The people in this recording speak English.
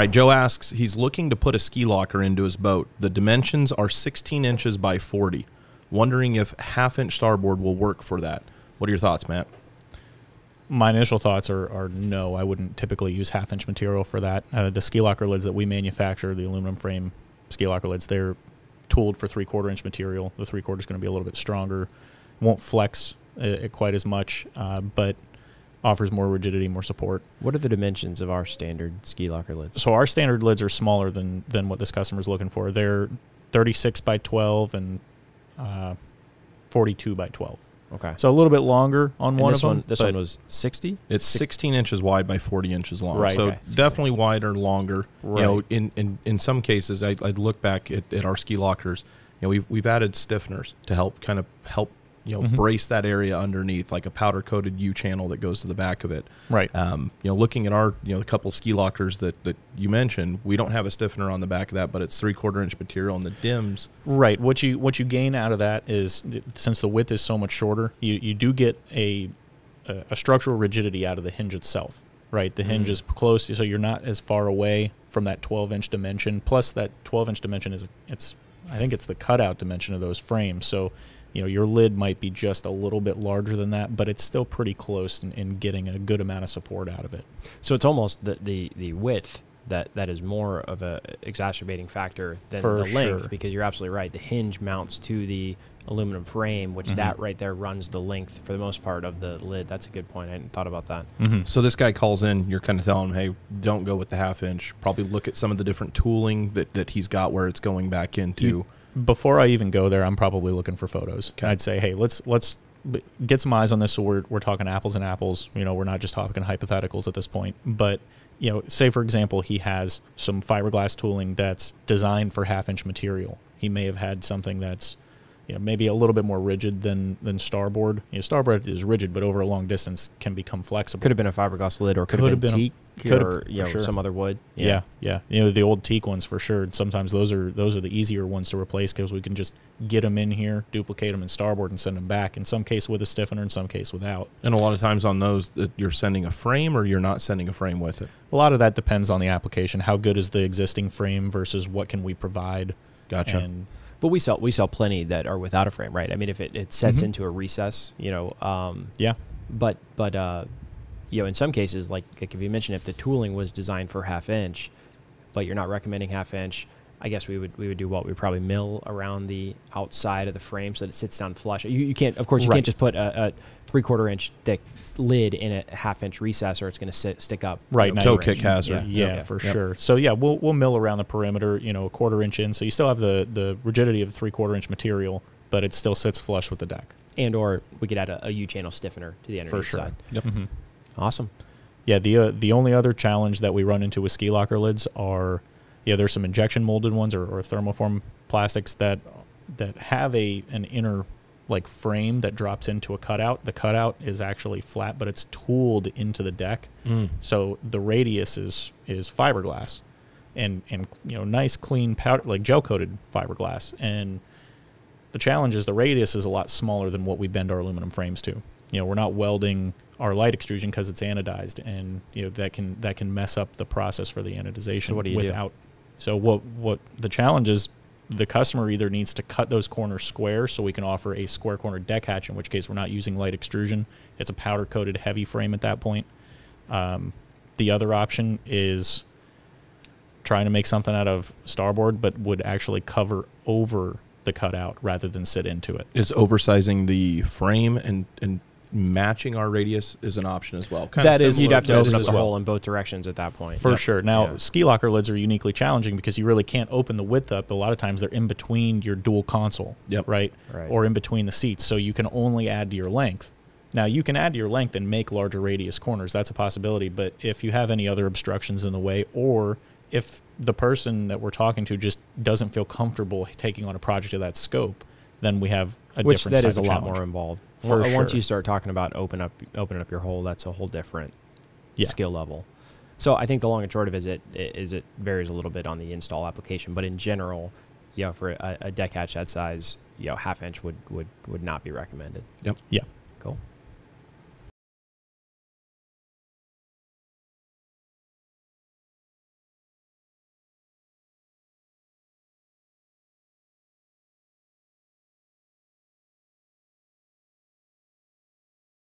right, Joe asks, he's looking to put a ski locker into his boat. The dimensions are 16 inches by 40. Wondering if half-inch starboard will work for that. What are your thoughts, Matt? My initial thoughts are no. I wouldn't typically use half-inch material for that. The ski locker lids that we manufacture, the aluminum frame ski locker lids, they're tooled for 3/4 inch material. The 3/4 is going to be a little bit stronger. Won't flex quite as much, but offers more rigidity, more support. What are the dimensions of our standard ski locker lids? So our standard lids are smaller than what this customer is looking for. They're 36 by 12 and 42 by 12. Okay. So a little bit longer on And one this of them. one, this one was 60? It's 16 inches wide by 40 inches long. Right. So Okay. definitely wider, longer. Right. You know, in some cases, I'd look back at our ski lockers. You know, we've added stiffeners to help brace that area underneath, like a powder coated U channel that goes to the back of it. Right. Looking at our, the couple ski lockers that you mentioned, we don't have a stiffener on the back of that, but it's 3/4 inch material, and the dims. Right. What you gain out of that is, since the width is so much shorter, you do get a structural rigidity out of the hinge itself. Right. The hinge is close, so you're not as far away from that 12-inch dimension. Plus, that 12-inch dimension I think it's the cutout dimension of those frames. So, your lid might be just a little bit larger than that, but it's still pretty close in getting a good amount of support out of it. So it's almost the width that is more of a exacerbating factor than For the length, sure. because you're absolutely right. The hinge mounts to the aluminum frame, which that right there runs the length for the most part of the lid. That's a good point. I hadn't thought about that. So this guy calls in, you're kind of telling him, hey, don't go with the half-inch. Probably look at some of the different tooling that he's got where it's going back into. Before I even go there, I'm probably looking for photos. Okay. I'd say, hey, let's get some eyes on this, so we're talking apples and apples. We're not just talking hypotheticals at this point. But say for example, he has some fiberglass tooling that's designed for half-inch material. He may have had something that's maybe a little bit more rigid than starboard. Starboard is rigid, but over a long distance can become flexible. Could have been a fiberglass lid, or could have been teak, or sure. some other wood. Yeah. The old teak ones for sure. Sometimes those are the easier ones to replace, because we can just get them in here, duplicate them in starboard, and send them back. In some case with a stiffener, in some case without. And a lot of times on those, that you're sending a frame or you're not sending a frame with it. A lot of that depends on the application. How good is the existing frame versus what can we provide? Gotcha. But we sell plenty that are without a frame, right? I mean, if it sets into a recess, yeah. But in some cases, like if you mentioned, if the tooling was designed for half-inch, but you're not recommending half-inch, I guess we would do what? We'd probably mill around the outside of the frame so that it sits down flush. You can't, of course, you can't just put a 3/4 inch thick lid in a half-inch recess, or it's going to stick up. Right. Toe kick hazard. Yeah, for sure. So we'll mill around the perimeter, a 1/4 inch in. So you still have the rigidity of the 3/4 inch material, but it still sits flush with the deck. And or we could add a U-channel stiffener to the underneath side. Yep. Awesome. Yeah, the only other challenge that we run into with ski locker lids are, there's some injection molded ones or thermoform plastics that have an inner frame that drops into a cutout. The cutout is actually flat, but it's tooled into the deck. So the radius is fiberglass and nice clean powder, gel coated fiberglass. And the challenge is the radius is a lot smaller than what we bend our aluminum frames to. We're not welding our light extrusion because it's anodized, and that can mess up the process for the anodization. So what do you do? So what the challenge is, the customer either needs to cut those corners square so we can offer a square corner deck hatch, in which case we're not using light extrusion. It's a powder coated heavy frame at that point. The other option is trying to make something out of starboard, but would actually cover over the cutout rather than sit into it. Is oversizing the frame and matching our radius is an option as well. That is, You'd have to open up as the well. hole in both directions at that point. For sure. Now, ski locker lids are uniquely challenging because you really can't open the width up. A lot of times they're in between your dual console, right? Or in between the seats, so you can only add to your length. Now, you can add to your length and make larger radius corners. That's a possibility, but if you have any other obstructions in the way, or if the person that we're talking to just doesn't feel comfortable taking on a project of that scope, then we have a different type of challenge. Which that is a lot more involved. Once you start talking about opening up your hole, that's a whole different skill level. So I think the long and short of it is it varies a little bit on the install application, but in general, for a deck hatch that size, half inch would not be recommended. Yep. Yeah. Cool.